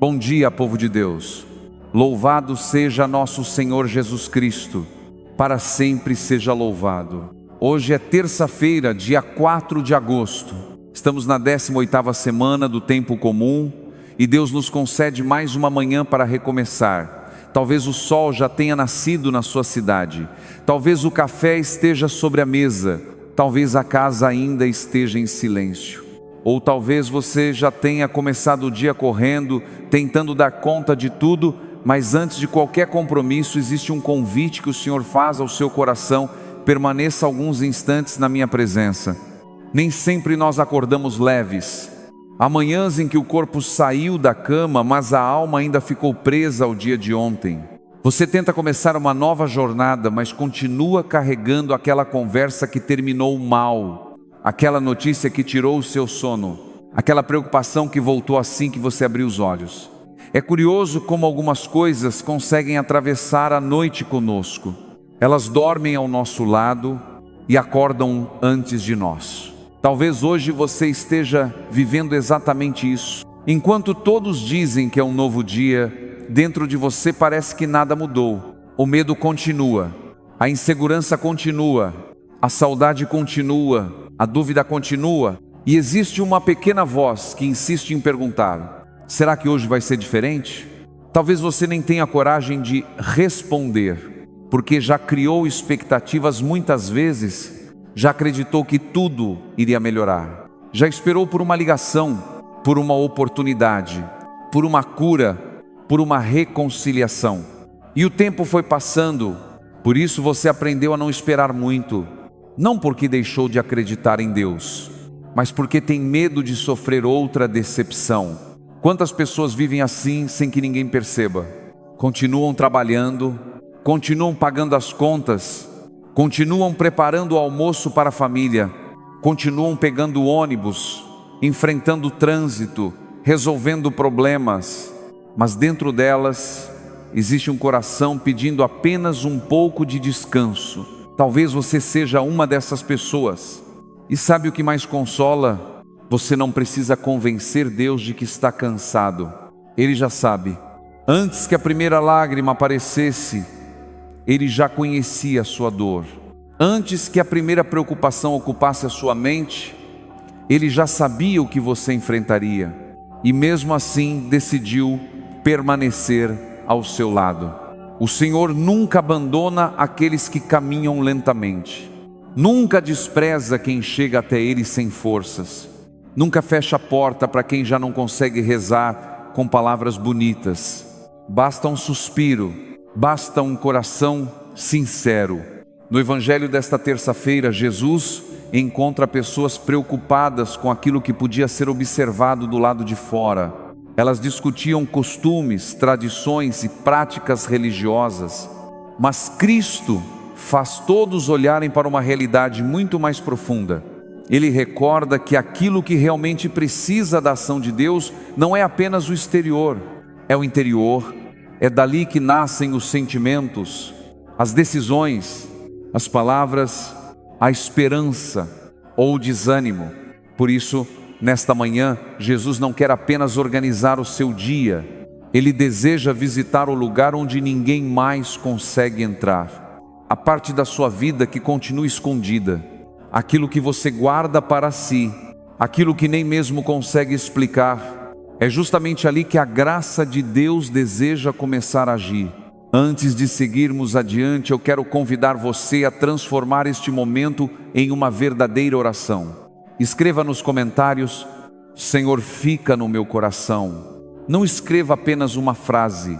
Bom dia, povo de Deus. Louvado seja nosso Senhor Jesus Cristo, para sempre seja louvado. Hoje é terça-feira, dia 4 de agosto. Estamos na 18ª semana do tempo comum e Deus nos concede mais uma manhã para recomeçar. Talvez o sol já tenha nascido na sua cidade, talvez o café esteja sobre a mesa, talvez a casa ainda esteja em silêncio. Ou talvez você já tenha começado o dia correndo, tentando dar conta de tudo, mas antes de qualquer compromisso existe um convite que o Senhor faz ao seu coração: permaneça alguns instantes na minha presença. Nem sempre nós acordamos leves. Há manhãs em que o corpo saiu da cama, mas a alma ainda ficou presa ao dia de ontem. Você tenta começar uma nova jornada, mas continua carregando aquela conversa que terminou mal. Aquela notícia que tirou o seu sono, aquela preocupação que voltou assim que você abriu os olhos. É curioso como algumas coisas conseguem atravessar a noite conosco. Elas dormem ao nosso lado e acordam antes de nós. Talvez hoje você esteja vivendo exatamente isso. Enquanto todos dizem que é um novo dia, dentro de você parece que nada mudou. O medo continua, a insegurança continua, a saudade continua, a dúvida continua, e existe uma pequena voz que insiste em perguntar: será que hoje vai ser diferente? Talvez você nem tenha coragem de responder, porque já criou expectativas muitas vezes, já acreditou que tudo iria melhorar, já esperou por uma ligação, por uma oportunidade, por uma cura, por uma reconciliação. E o tempo foi passando, por isso você aprendeu a não esperar muito. Não porque deixou de acreditar em Deus, mas porque tem medo de sofrer outra decepção. Quantas pessoas vivem assim sem que ninguém perceba? Continuam trabalhando, continuam pagando as contas, continuam preparando o almoço para a família, continuam pegando ônibus, enfrentando o trânsito, resolvendo problemas, mas dentro delas existe um coração pedindo apenas um pouco de descanso. Talvez você seja uma dessas pessoas. E sabe o que mais consola? Você não precisa convencer Deus de que está cansado. Ele já sabe. Antes que a primeira lágrima aparecesse, Ele já conhecia a sua dor. Antes que a primeira preocupação ocupasse a sua mente, Ele já sabia o que você enfrentaria. E mesmo assim decidiu permanecer ao seu lado. O Senhor nunca abandona aqueles que caminham lentamente. Nunca despreza quem chega até Ele sem forças. Nunca fecha a porta para quem já não consegue rezar com palavras bonitas. Basta um suspiro, basta um coração sincero. No Evangelho desta terça-feira, Jesus encontra pessoas preocupadas com aquilo que podia ser observado do lado de fora. Elas discutiam costumes, tradições e práticas religiosas, mas Cristo faz todos olharem para uma realidade muito mais profunda. Ele recorda que aquilo que realmente precisa da ação de Deus não é apenas o exterior, é o interior. É dali que nascem os sentimentos, as decisões, as palavras, a esperança ou o desânimo. Por isso, nesta manhã, Jesus não quer apenas organizar o seu dia, Ele deseja visitar o lugar onde ninguém mais consegue entrar. A parte da sua vida que continua escondida, aquilo que você guarda para si, aquilo que nem mesmo consegue explicar. É justamente ali que a graça de Deus deseja começar a agir. Antes de seguirmos adiante, eu quero convidar você a transformar este momento em uma verdadeira oração. Escreva nos comentários: Senhor, fica no meu coração. Não escreva apenas uma frase,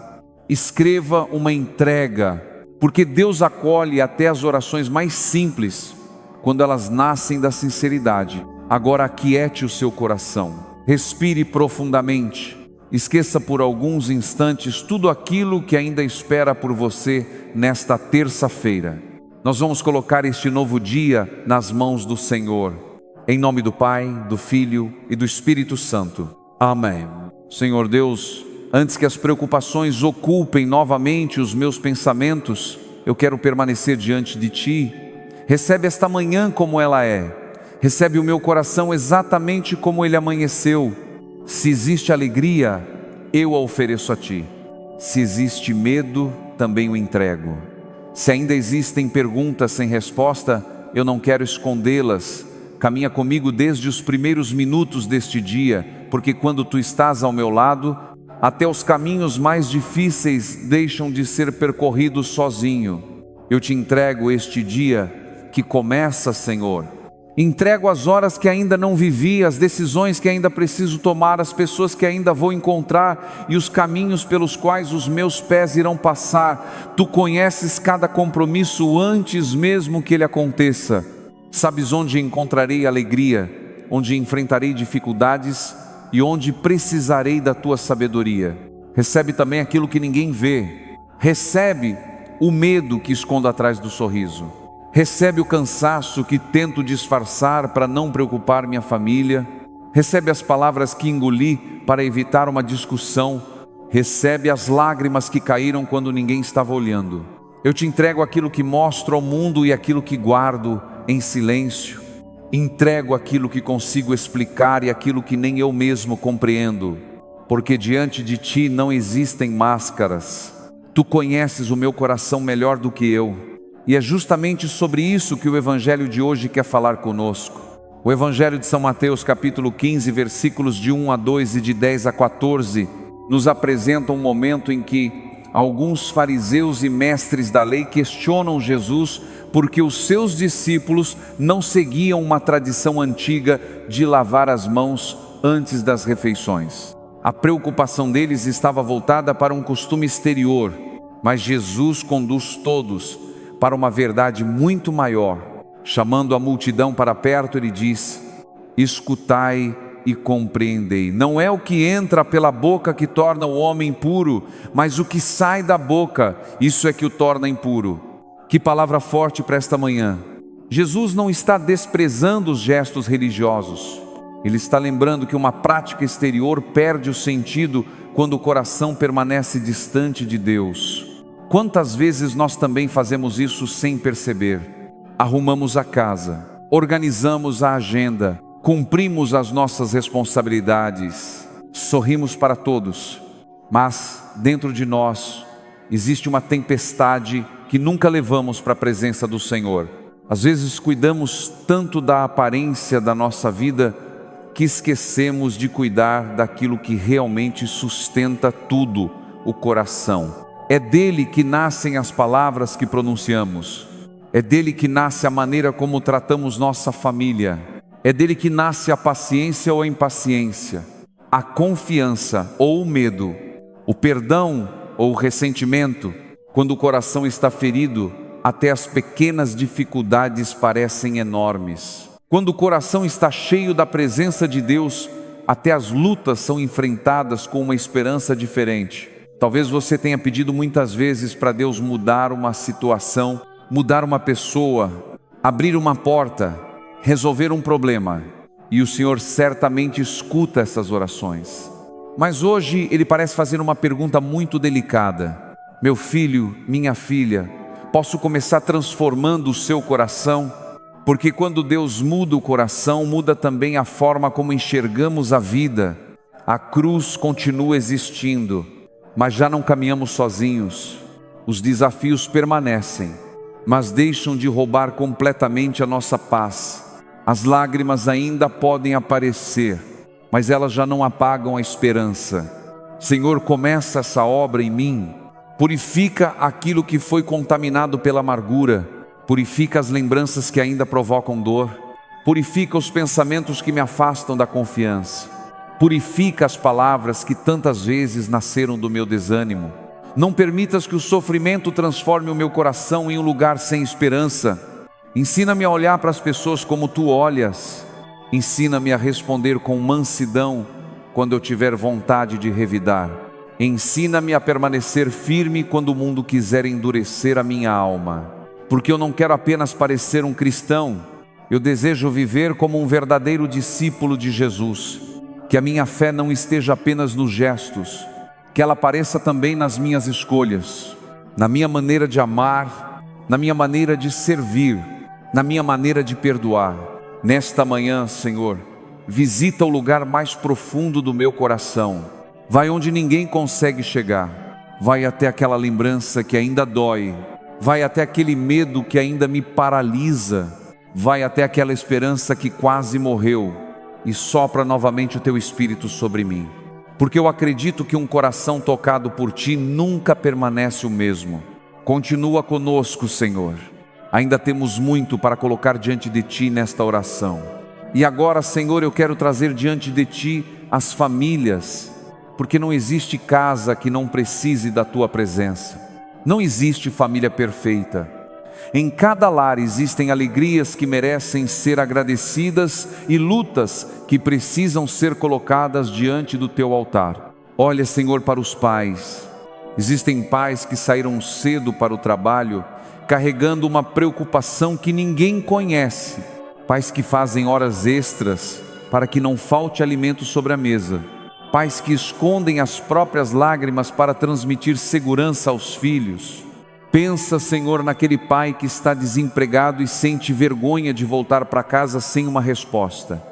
escreva uma entrega, porque Deus acolhe até as orações mais simples, quando elas nascem da sinceridade. Agora aquiete o seu coração, respire profundamente, esqueça por alguns instantes tudo aquilo que ainda espera por você nesta terça-feira. Nós vamos colocar este novo dia nas mãos do Senhor. Em nome do Pai, do Filho e do Espírito Santo. Amém. Senhor Deus, antes que as preocupações ocupem novamente os meus pensamentos, eu quero permanecer diante de Ti. Recebe esta manhã como ela é. Recebe o meu coração exatamente como ele amanheceu. Se existe alegria, eu a ofereço a Ti. Se existe medo, também o entrego. Se ainda existem perguntas sem resposta, eu não quero escondê-las. Caminha comigo desde os primeiros minutos deste dia, porque quando Tu estás ao meu lado, até os caminhos mais difíceis deixam de ser percorridos sozinho. Eu Te entrego este dia que começa, Senhor. Entrego as horas que ainda não vivi, as decisões que ainda preciso tomar, as pessoas que ainda vou encontrar e os caminhos pelos quais os meus pés irão passar. Tu conheces cada compromisso antes mesmo que ele aconteça. Sabes onde encontrarei alegria, onde enfrentarei dificuldades e onde precisarei da Tua sabedoria. Recebe também aquilo que ninguém vê. Recebe o medo que escondo atrás do sorriso. Recebe o cansaço que tento disfarçar para não preocupar minha família. Recebe as palavras que engoli para evitar uma discussão. Recebe as lágrimas que caíram quando ninguém estava olhando. Eu Te entrego aquilo que mostro ao mundo e aquilo que guardo em silêncio. Entrego aquilo que consigo explicar e aquilo que nem eu mesmo compreendo. Porque diante de Ti não existem máscaras. Tu conheces o meu coração melhor do que eu. E é justamente sobre isso que o Evangelho de hoje quer falar conosco. O Evangelho de São Mateus, capítulo 15, versículos de 1 a 2 e de 10 a 14, nos apresenta um momento em que alguns fariseus e mestres da lei questionam Jesus porque os seus discípulos não seguiam uma tradição antiga de lavar as mãos antes das refeições. A preocupação deles estava voltada para um costume exterior, mas Jesus conduz todos para uma verdade muito maior. Chamando a multidão para perto, ele diz: escutai e compreendei. Não é o que entra pela boca que torna o homem impuro, mas o que sai da boca, isso é que o torna impuro. Que palavra forte para esta manhã. Jesus não está desprezando os gestos religiosos. Ele está lembrando que uma prática exterior perde o sentido quando o coração permanece distante de Deus. Quantas vezes nós também fazemos isso sem perceber? Arrumamos a casa, organizamos a agenda, cumprimos as nossas responsabilidades, sorrimos para todos, mas dentro de nós existe uma tempestade que nunca levamos para a presença do Senhor. Às vezes cuidamos tanto da aparência da nossa vida que esquecemos de cuidar daquilo que realmente sustenta tudo, o coração. É dele que nascem as palavras que pronunciamos. É dele que nasce a maneira como tratamos nossa família. É dele que nasce a paciência ou a impaciência, a confiança ou o medo, o perdão ou o ressentimento. Quando o coração está ferido, até as pequenas dificuldades parecem enormes. Quando o coração está cheio da presença de Deus, até as lutas são enfrentadas com uma esperança diferente. Talvez você tenha pedido muitas vezes para Deus mudar uma situação, mudar uma pessoa, abrir uma porta, resolver um problema. E o Senhor certamente escuta essas orações. Mas hoje Ele parece fazer uma pergunta muito delicada. Meu filho, minha filha, posso começar transformando o seu coração? Porque quando Deus muda o coração, muda também a forma como enxergamos a vida. A cruz continua existindo, mas já não caminhamos sozinhos. Os desafios permanecem, mas deixam de roubar completamente a nossa paz. As lágrimas ainda podem aparecer, mas elas já não apagam a esperança. Senhor, começa essa obra em mim. Purifica aquilo que foi contaminado pela amargura. Purifica as lembranças que ainda provocam dor. Purifica os pensamentos que me afastam da confiança. Purifica as palavras que tantas vezes nasceram do meu desânimo. Não permitas que o sofrimento transforme o meu coração em um lugar sem esperança. Ensina-me a olhar para as pessoas como Tu olhas. Ensina-me a responder com mansidão quando eu tiver vontade de revidar. Ensina-me a permanecer firme quando o mundo quiser endurecer a minha alma. Porque eu não quero apenas parecer um cristão, eu desejo viver como um verdadeiro discípulo de Jesus. Que a minha fé não esteja apenas nos gestos, que ela apareça também nas minhas escolhas, na minha maneira de amar, na minha maneira de servir, na minha maneira de perdoar. Nesta manhã, Senhor, visita o lugar mais profundo do meu coração. vai onde ninguém consegue chegar, vai até aquela lembrança que ainda dói, vai até aquele medo que ainda me paralisa, vai até aquela esperança que quase morreu, e sopra novamente o teu Espírito sobre mim, porque eu acredito que um coração tocado por ti nunca permanece o mesmo. Continua conosco, Senhor. Ainda temos muito para colocar diante de ti nesta oração. E agora, Senhor, eu quero trazer diante de ti as famílias, porque não existe casa que não precise da tua presença. Não existe família perfeita. Em cada lar existem alegrias que merecem ser agradecidas e lutas que precisam ser colocadas diante do teu altar. Olha, Senhor, para os pais. Existem pais que saíram cedo para o trabalho, carregando uma preocupação que ninguém conhece. Pais que fazem horas extras para que não falte alimento sobre a mesa. Pais que escondem as próprias lágrimas para transmitir segurança aos filhos. Pensa, Senhor, naquele pai que está desempregado e sente vergonha de voltar para casa sem uma resposta.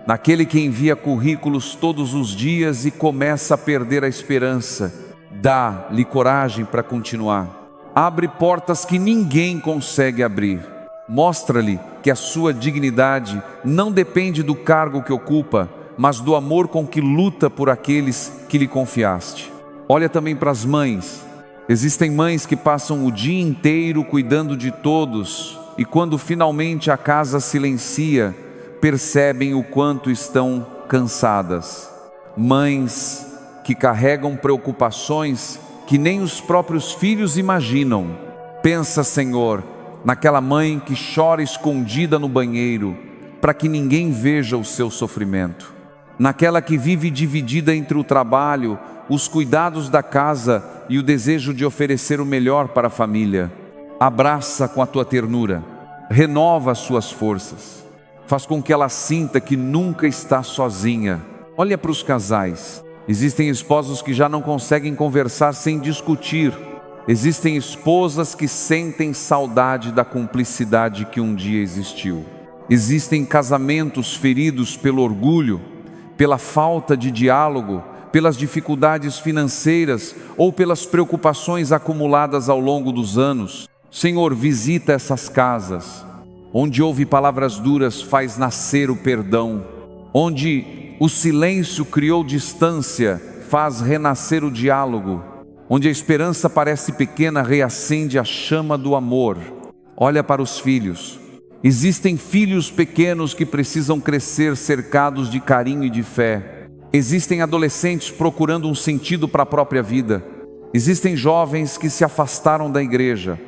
Naquele que envia currículos todos os dias e começa a perder a esperança. Dá-lhe coragem para continuar. Abre portas que ninguém consegue abrir. Mostra-lhe que a sua dignidade não depende do cargo que ocupa, mas do amor com que luta por aqueles que lhe confiaste. Olha também para as mães. Existem mães que passam o dia inteiro cuidando de todos e quando finalmente a casa silencia, percebem o quanto estão cansadas. Mães que carregam preocupações que nem os próprios filhos imaginam. Pensa, Senhor, naquela mãe que chora escondida no banheiro para que ninguém veja o seu sofrimento. Naquela que vive dividida entre o trabalho, os cuidados da casa e o desejo de oferecer o melhor para a família. Abraça com a tua ternura, renova as suas forças, faz com que ela sinta que nunca está sozinha. Olha para os casais. Existem esposos que já não conseguem conversar sem discutir. Existem esposas que sentem saudade da cumplicidade que um dia existiu. Existem casamentos feridos pelo orgulho, pela falta de diálogo, pelas dificuldades financeiras ou pelas preocupações acumuladas ao longo dos anos. Senhor, visita essas casas. Onde houve palavras duras, faz nascer o perdão. Onde o silêncio criou distância, faz renascer o diálogo. Onde a esperança parece pequena, reacende a chama do amor. Olha para os filhos. Existem filhos pequenos que precisam crescer cercados de carinho e de fé. Existem adolescentes procurando um sentido para a própria vida. Existem jovens que se afastaram da igreja,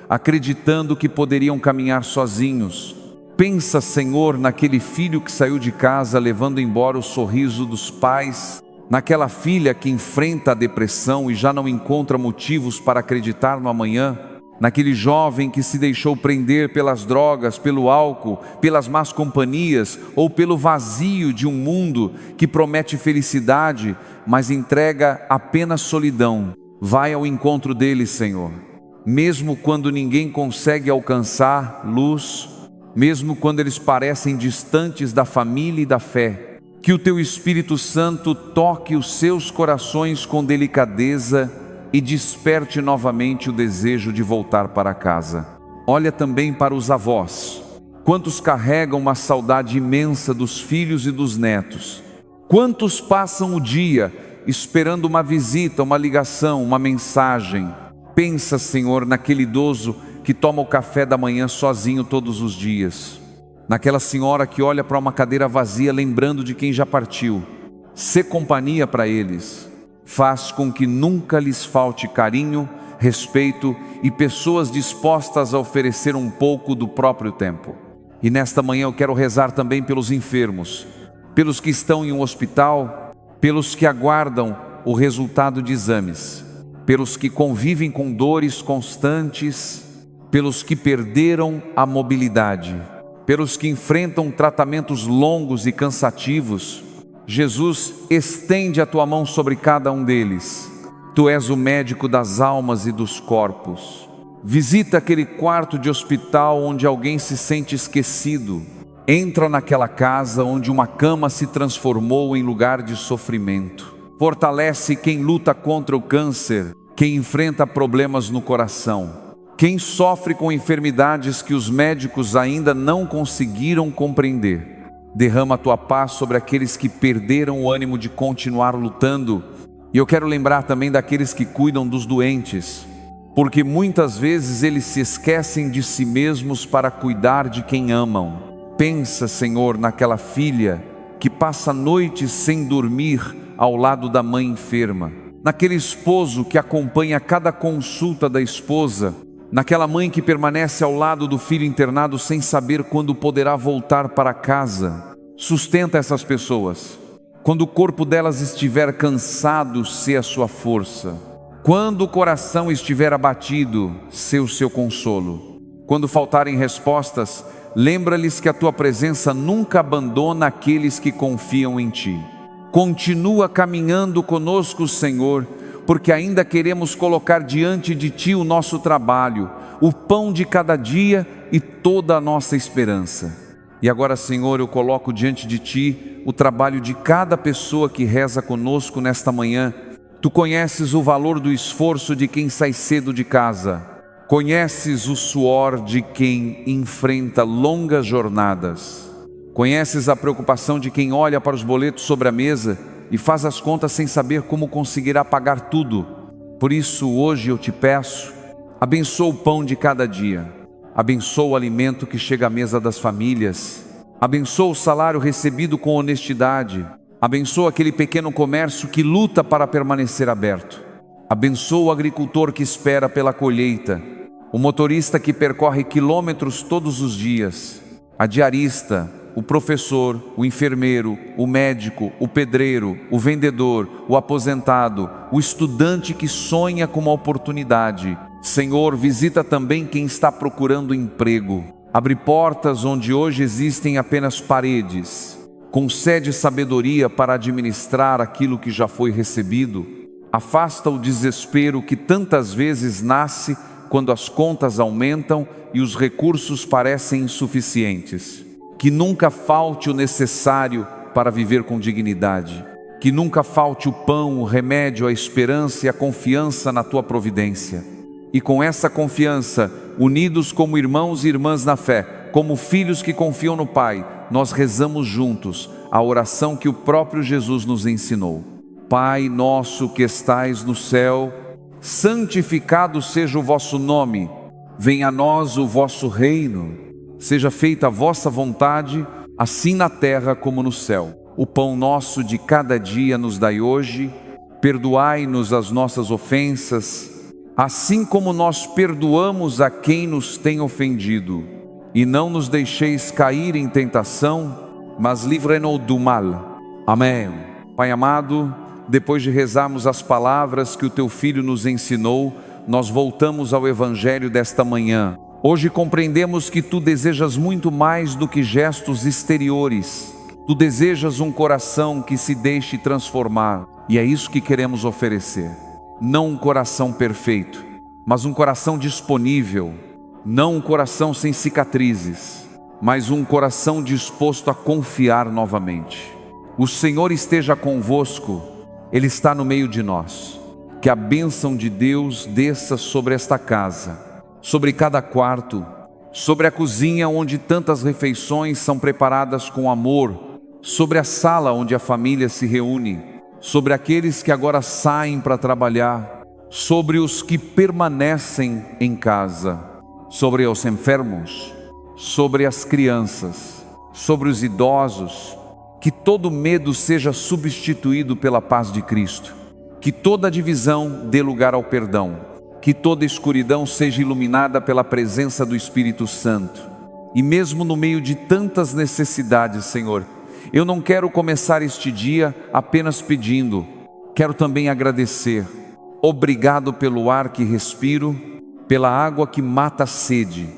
acreditando que poderiam caminhar sozinhos. Pensa, Senhor, naquele filho que saiu de casa levando embora o sorriso dos pais, naquela filha que enfrenta a depressão e já não encontra motivos para acreditar no amanhã, naquele jovem que se deixou prender pelas drogas, pelo álcool, pelas más companhias ou pelo vazio de um mundo que promete felicidade, mas entrega apenas solidão. Vai ao encontro deles, Senhor. Mesmo quando ninguém consegue alcançar luz, mesmo quando eles parecem distantes da família e da fé, que o Teu Espírito Santo toque os seus corações com delicadeza e desperte novamente o desejo de voltar para casa. Olha também para os avós. Quantos carregam uma saudade imensa dos filhos e dos netos? Quantos passam o dia esperando uma visita, uma ligação, uma mensagem? Pensa, Senhor, naquele idoso que toma o café da manhã sozinho todos os dias. Naquela senhora que olha para uma cadeira vazia lembrando de quem já partiu. Sê companhia para eles. Faz com que nunca lhes falte carinho, respeito e pessoas dispostas a oferecer um pouco do próprio tempo. E nesta manhã eu quero rezar também pelos enfermos, pelos que estão em um hospital, pelos que aguardam o resultado de exames, pelos que convivem com dores constantes, pelos que perderam a mobilidade, pelos que enfrentam tratamentos longos e cansativos. Jesus, estende a tua mão sobre cada um deles. Tu és o médico das almas e dos corpos. Visita aquele quarto de hospital onde alguém se sente esquecido. Entra naquela casa onde uma cama se transformou em lugar de sofrimento. Fortalece quem luta contra o câncer, quem enfrenta problemas no coração, quem sofre com enfermidades que os médicos ainda não conseguiram compreender. Derrama a tua paz sobre aqueles que perderam o ânimo de continuar lutando. E eu quero lembrar também daqueles que cuidam dos doentes, porque muitas vezes eles se esquecem de si mesmos para cuidar de quem amam. Pensa, Senhor, naquela filha que passa noites sem dormir ao lado da mãe enferma, naquele esposo que acompanha cada consulta da esposa, naquela mãe que permanece ao lado do filho internado sem saber quando poderá voltar para casa. Sustenta essas pessoas. Quando o corpo delas estiver cansado, sê a sua força. Quando o coração estiver abatido, sê o seu consolo. Quando faltarem respostas, lembra-lhes que a tua presença nunca abandona aqueles que confiam em ti. Continua caminhando conosco, Senhor, porque ainda queremos colocar diante de ti o nosso trabalho, o pão de cada dia e toda a nossa esperança. E agora, Senhor, eu coloco diante de ti o trabalho de cada pessoa que reza conosco nesta manhã. Tu conheces o valor do esforço de quem sai cedo de casa. Conheces o suor de quem enfrenta longas jornadas. Conheces a preocupação de quem olha para os boletos sobre a mesa e faz as contas sem saber como conseguirá pagar tudo. Por isso, hoje eu te peço, abençoa o pão de cada dia, abençoa o alimento que chega à mesa das famílias, abençoa o salário recebido com honestidade, abençoa aquele pequeno comércio que luta para permanecer aberto, abençoa o agricultor que espera pela colheita, o motorista que percorre quilômetros todos os dias, a diarista, o professor, o enfermeiro, o médico, o pedreiro, o vendedor, o aposentado, o estudante que sonha com uma oportunidade. Senhor, visita também quem está procurando emprego. Abre portas onde hoje existem apenas paredes. Concede sabedoria para administrar aquilo que já foi recebido. Afasta o desespero que tantas vezes nasce quando as contas aumentam e os recursos parecem insuficientes. Que nunca falte o necessário para viver com dignidade. Que nunca falte o pão, o remédio, a esperança e a confiança na tua providência. E com essa confiança, unidos como irmãos e irmãs na fé, como filhos que confiam no Pai, nós rezamos juntos a oração que o próprio Jesus nos ensinou. Pai nosso que estais no céu, santificado seja o vosso nome. Venha a nós o vosso reino. Seja feita a vossa vontade, assim na terra como no céu. O pão nosso de cada dia nos dai hoje. Perdoai-nos as nossas ofensas, assim como nós perdoamos a quem nos tem ofendido. E não nos deixeis cair em tentação, mas livrai-nos do mal. Amém. Pai amado, depois de rezarmos as palavras que o teu Filho nos ensinou, nós voltamos ao Evangelho desta manhã. Hoje compreendemos que tu desejas muito mais do que gestos exteriores. Tu desejas um coração que se deixe transformar. E é isso que queremos oferecer. Não um coração perfeito, mas um coração disponível. Não um coração sem cicatrizes, mas um coração disposto a confiar novamente. O Senhor esteja convosco, Ele está no meio de nós. Que a bênção de Deus desça sobre esta casa, sobre cada quarto, sobre a cozinha onde tantas refeições são preparadas com amor, sobre a sala onde a família se reúne, sobre aqueles que agora saem para trabalhar, sobre os que permanecem em casa, sobre os enfermos, sobre as crianças, sobre os idosos. Que todo medo seja substituído pela paz de Cristo, que toda divisão dê lugar ao perdão, que toda escuridão seja iluminada pela presença do Espírito Santo. E mesmo no meio de tantas necessidades, Senhor, eu não quero começar este dia apenas pedindo, quero também agradecer. Obrigado pelo ar que respiro, pela água que mata a sede,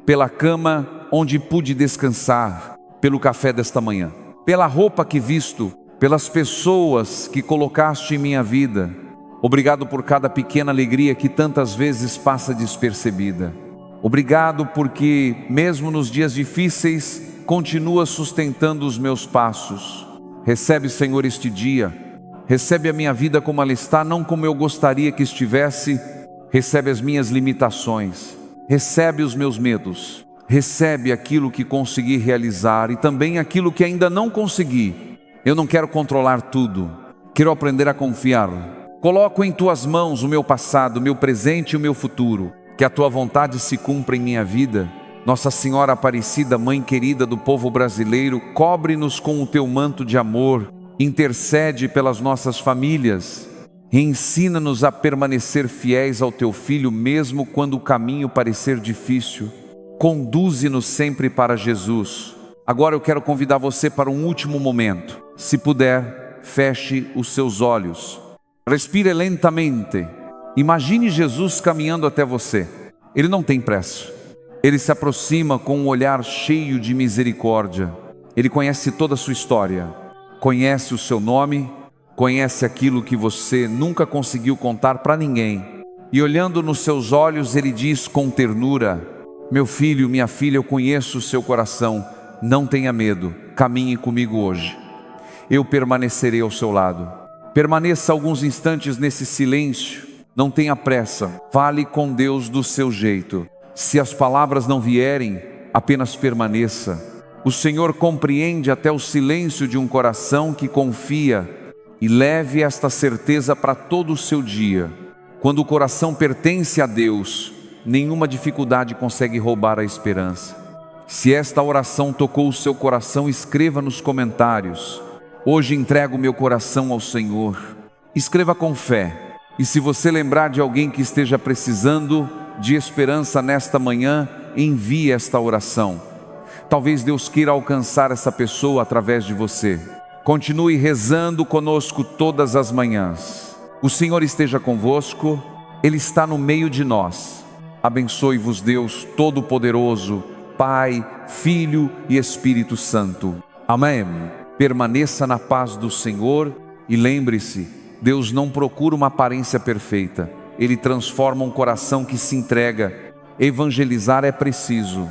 pela cama onde pude descansar, pelo café desta manhã, pela roupa que visto, pelas pessoas que colocaste em minha vida. Obrigado por cada pequena alegria que tantas vezes passa despercebida. Obrigado porque, mesmo nos dias difíceis, continua sustentando os meus passos. Recebe, Senhor, este dia. Recebe a minha vida como ela está, não como eu gostaria que estivesse. Recebe as minhas limitações, recebe os meus medos, recebe aquilo que consegui realizar e também aquilo que ainda não consegui. Eu não quero controlar tudo, quero aprender a confiar. Coloco em tuas mãos o meu passado, o meu presente e o meu futuro. Que a tua vontade se cumpra em minha vida. Nossa Senhora Aparecida, Mãe querida do povo brasileiro, cobre-nos com o teu manto de amor, intercede pelas nossas famílias e ensina-nos a permanecer fiéis ao teu Filho, mesmo quando o caminho parecer difícil. Conduze-nos sempre para Jesus. Agora eu quero convidar você para um último momento. Se puder, feche os seus olhos. Respire lentamente. Imagine Jesus caminhando até você. Ele não tem pressa. Ele se aproxima com um olhar cheio de misericórdia. Ele conhece toda a sua história. Conhece o seu nome. Conhece aquilo que você nunca conseguiu contar para ninguém. E olhando nos seus olhos, Ele diz com ternura: meu filho, minha filha, eu conheço o seu coração. Não tenha medo, caminhe comigo hoje. Eu permanecerei ao seu lado. Permaneça alguns instantes nesse silêncio. Não tenha pressa. Fale com Deus do seu jeito. Se as palavras não vierem, apenas permaneça. O Senhor compreende até o silêncio de um coração que confia. E leve esta certeza para todo o seu dia. Quando o coração pertence a Deus, nenhuma dificuldade consegue roubar a esperança. Se esta oração tocou o seu coração, escreva nos comentários: hoje entrego meu coração ao Senhor. Escreva com fé. E se você lembrar de alguém que esteja precisando de esperança nesta manhã, envie esta oração. Talvez Deus queira alcançar essa pessoa através de você. Continue rezando conosco todas as manhãs. O Senhor esteja convosco, Ele está no meio de nós. Abençoe-vos Deus Todo-Poderoso, Pai, Filho e Espírito Santo. Amém. Permaneça na paz do Senhor e lembre-se, Deus não procura uma aparência perfeita. Ele transforma um coração que se entrega. Evangelizar é preciso.